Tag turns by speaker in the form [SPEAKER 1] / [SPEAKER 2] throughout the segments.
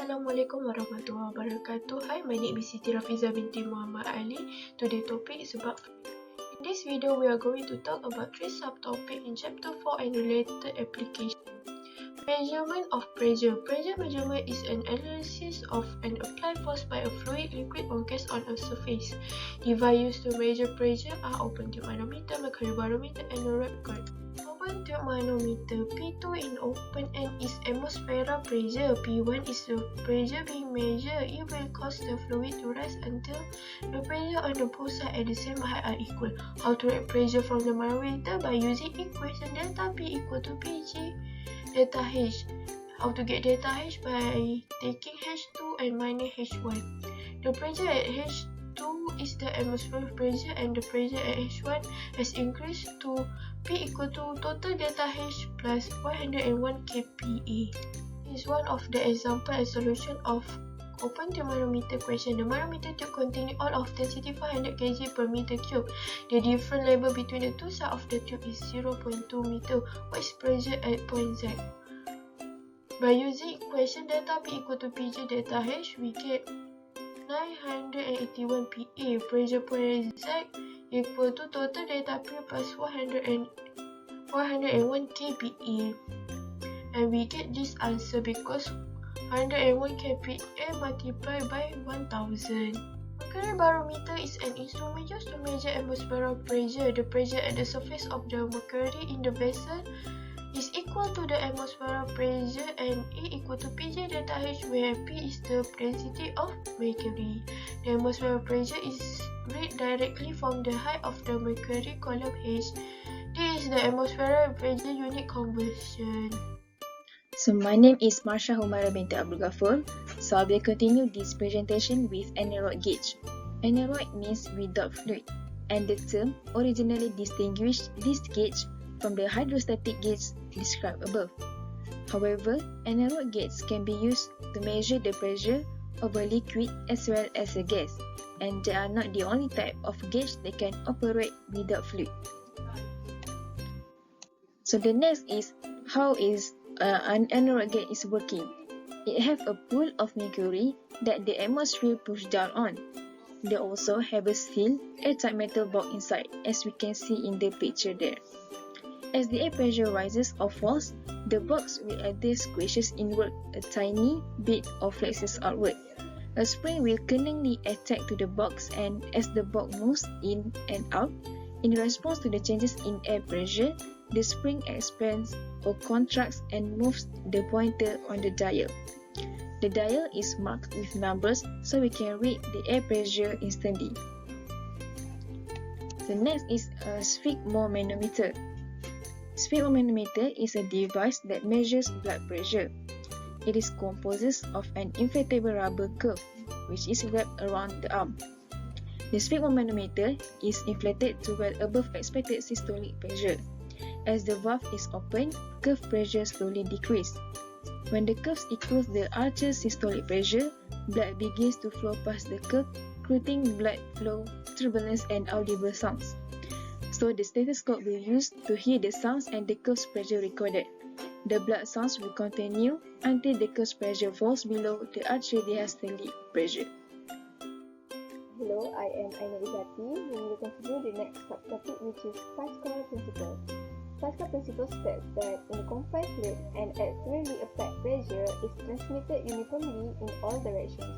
[SPEAKER 1] Assalamualaikum warahmatullahi wabarakatuh. Hi, my name is Siti Rafiza binti Muhammad Ali. Today's topic is about In this video, we are going to talk about 3 subtopics in chapter 4 and related application. Measurement of pressure. Pressure measurement is an analysis of an applied force by a fluid, liquid, or gas on a surface. Devices used to measure pressure are open tube manometer, mercury barometer, and a wrap gun. Open tube manometer. P2 in open end is atmospheric pressure. P1 is the pressure being measured. It will cause the fluid to rise until the pressure on the both sides at the same height are equal. How to write pressure from the manometer? By using equation delta P equal to PG delta H. How to get delta H? By taking H2 and minus H1. The pressure at H2 is the atmospheric pressure and the pressure at H1 has increased to P equal to total delta H plus 101 kPa. This is one of the example and solution of open tube manometer question. The manometer tube containing all of density 500 kg per meter cube. The different level between the two sides of the tube is 0.2 meter. What is pressure at point Z? By using equation delta P equal to PG delta H, we get 981 PA. Pressure point Z equal to total delta P plus 101 kPa. And we get this answer because 101 kPa multiplied by 1000. Mercury barometer is an instrument used to measure atmospheric pressure. The pressure at the surface of the mercury in the vessel is equal to the atmospheric pressure and A equal to PJ delta H, where P is the density of mercury. The atmospheric pressure is read directly from the height of the mercury column H. This is the atmospheric pressure unit conversion.
[SPEAKER 2] So my name is Marsha Humara binti Abdul Ghafur. So I will continue this presentation with aneroid gauge. Aneroid means without fluid, and the term originally distinguished this gauge from the hydrostatic gauge described above. However, aneroid gauge can be used to measure the pressure of a liquid as well as a gas, and they are not the only type of gauge that can operate without fluid. So the next is how is an aneroid gauge is working. It have a pool of mercury that the atmosphere push down on. They also have a sealed airtight metal box inside, as we can see in the picture there. As the air pressure rises or falls, the box will either squishes inward a tiny bit or flexes outward. A spring will cunningly attach to the box, and as the box moves in and out, in response to the changes in air pressure, the spring expands or contracts and moves the pointer on the dial. The dial is marked with numbers so we can read the air pressure instantly. The next is a sphygmomanometer. Sphygmomanometer is a device that measures blood pressure. It is composed of an inflatable rubber curve which is wrapped around the arm. The sphygmomanometer is inflated to well above expected systolic pressure. As the valve is opened, curve pressure slowly decreases. When the curve equals the arterial systolic pressure, blood begins to flow past the curve, creating blood flow, turbulence, and audible sounds. So the stethoscope will use to hear the sounds and the curve pressure recorded. The blood sounds will continue until the curve pressure falls below the arterial diastolic pressure.
[SPEAKER 3] Hello, I am Aina Izati, who will continue the next subtopic, which is Pascal principle. Pascal principle states that in a confined fluid, an externally applied pressure is transmitted uniformly in all directions.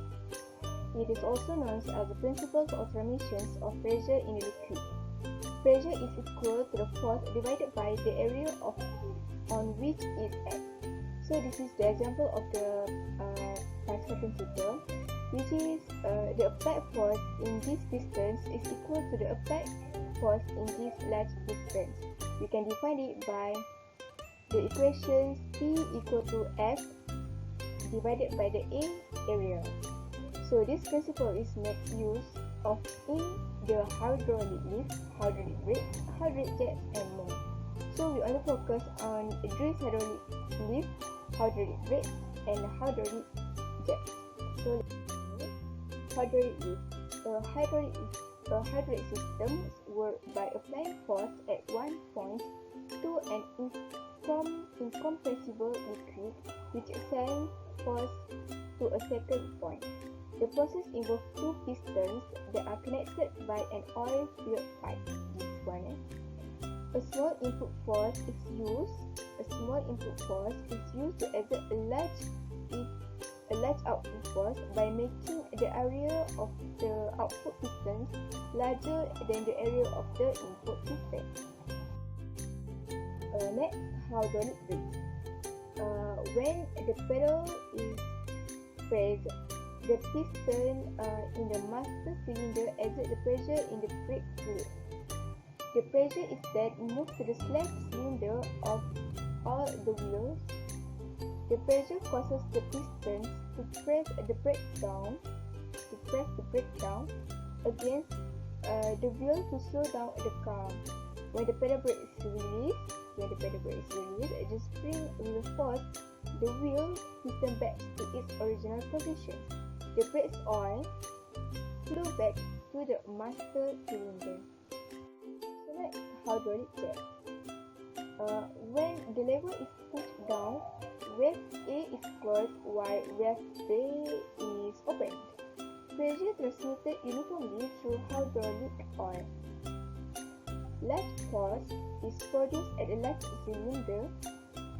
[SPEAKER 3] It is also known as the principle of transmission of pressure in a liquid. Pressure is equal to the force divided by the area on which it acts. So this is the example of the Pascal principle, which is the applied force in this distance is equal to the applied force in this large distance. We can define it by the equation P equal to F divided by the A area. So this principle is made use of in the hydraulic lift, hydraulic brake, hydraulic jets, and more. So we only focus on this hydraulic lift, hydraulic brake, and hydraulic jets. So hydraulic lift. A hydraulic system works by applying force at one point to an incompressible liquid which exerts force to a second point. The process involves two pistons that are connected by an oil-filled pipe. This one. A small input force is used to exert a large output force by making the area of the output pistons larger than the area of the input piston. Next, hydraulic brakes. When the pedal is pressed, the piston in the master cylinder exerts the pressure in the brake fluid. The pressure is then moved to the slack cylinder of all the wheels. The pressure causes the pistons to press the brake down against the wheel to slow down the car. When the pedal brake is released, the spring will force the wheel piston back to its original position. The brakes oil flow back to the master cylinder. So next, hydraulic jack. When the lever is pushed down, valve A is closed while valve B is opened. Pressure transmitted uniformly through hydraulic oil. Large force is produced at the large cylinder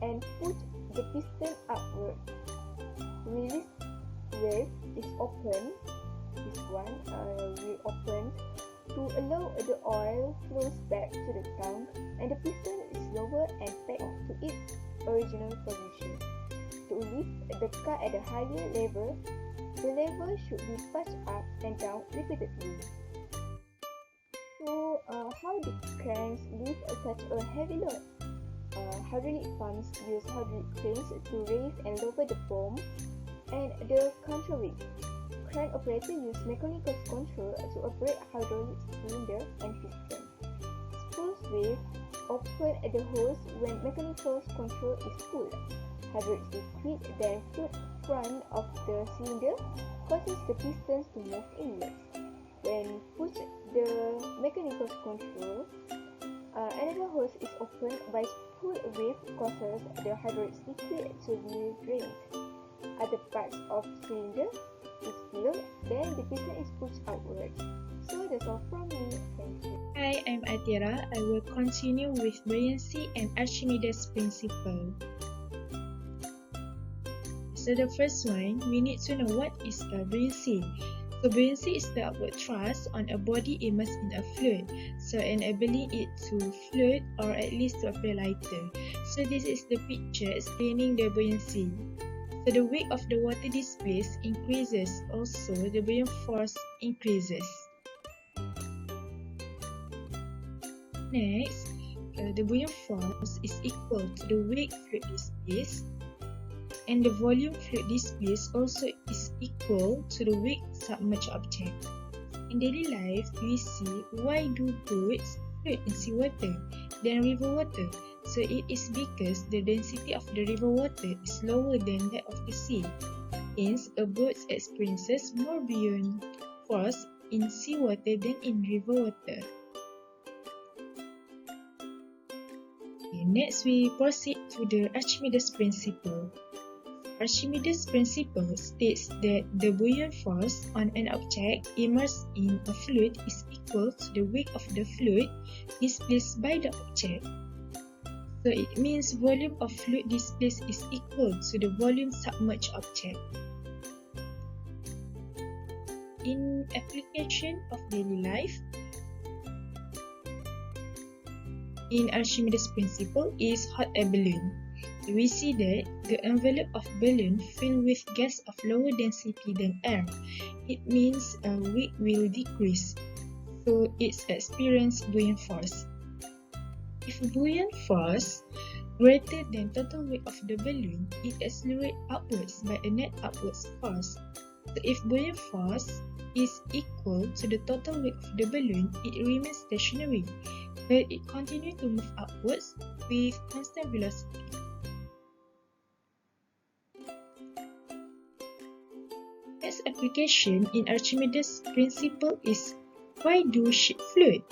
[SPEAKER 3] and push the piston upward. Release valve is opened. This one will open to allow the oil flows back to the tank, and the piston is lowered and back to its original position. To lift the car at a higher level, the lever should be pushed up and down repeatedly. So, how do cranes lift such a heavy load? Hydraulic pumps use hydraulic cranes to raise and lower the foam and the control rig. Crane operator use mechanical control to operate hydraulic cylinder and piston. Spools valve open at the hose when mechanical control is pulled. Hydraulic liquid then flows front of the cylinder, causes the pistons to move inwards. When pushed the mechanical control, another hose is opened by spool valve, causes the hydraulic liquid to be drained. Other parts of cylinder is filled, then the piston is pushed outwards. So that's all from me. Thank you.
[SPEAKER 4] Hi, I'm Atira. I will continue with buoyancy and Archimedes principle. So the first one, we need to know what is buoyancy. So buoyancy is the upward thrust on a body immersed in a fluid, so enabling it to float or at least to appear lighter. So this is the picture explaining the buoyancy. So the weight of the water displaced increases, also the buoyant force increases. Next, the buoyant force is equal to the weight fluid displaced, and the volume fluid displaced also is equal to the weight submerged object. In daily life, we see why do boats float in seawater than river water. So it is because the density of the river water is lower than that of the sea. Hence, a boat experiences more buoyant force in seawater than in river water. Okay, next, we proceed to the Archimedes principle. Archimedes principle states that the buoyant force on an object immersed in a fluid is equal to the weight of the fluid displaced by the object. So it means volume of fluid displaced is equal to the volume submerged object. In application of daily life, in Archimedes principle is hot air balloon. We see that the envelope of balloon filled with gas of lower density than air. It means weight will decrease, so it's experience buoyant force. If buoyant force greater than total weight of the balloon, it accelerates upwards by a net upwards force. So if buoyant force is equal to the total weight of the balloon, it remains stationary, but it continues to move upwards with constant velocity. Next application in Archimedes principle is why do ships float?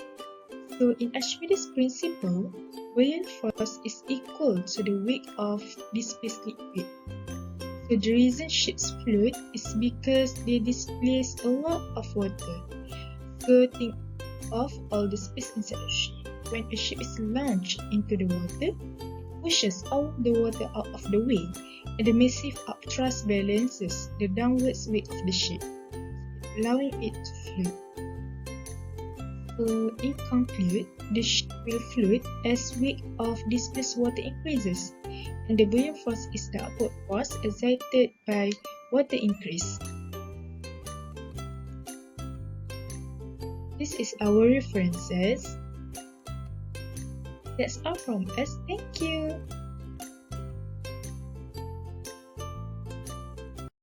[SPEAKER 4] So in Archimedes principle, buoyant force is equal to the weight of displaced liquid. So So the reason ships float is because they displace a lot of water. So think of all the space inside a ship. When a ship is launched into the water, it pushes all the water out of the way, and the massive upthrust balances the downwards weight of the ship, allowing it to float. So in conclude, the ship will float as weight of displaced water increases, and the buoyant force is the upward force exerted by water increase. This is our references. That's all from us. Thank you.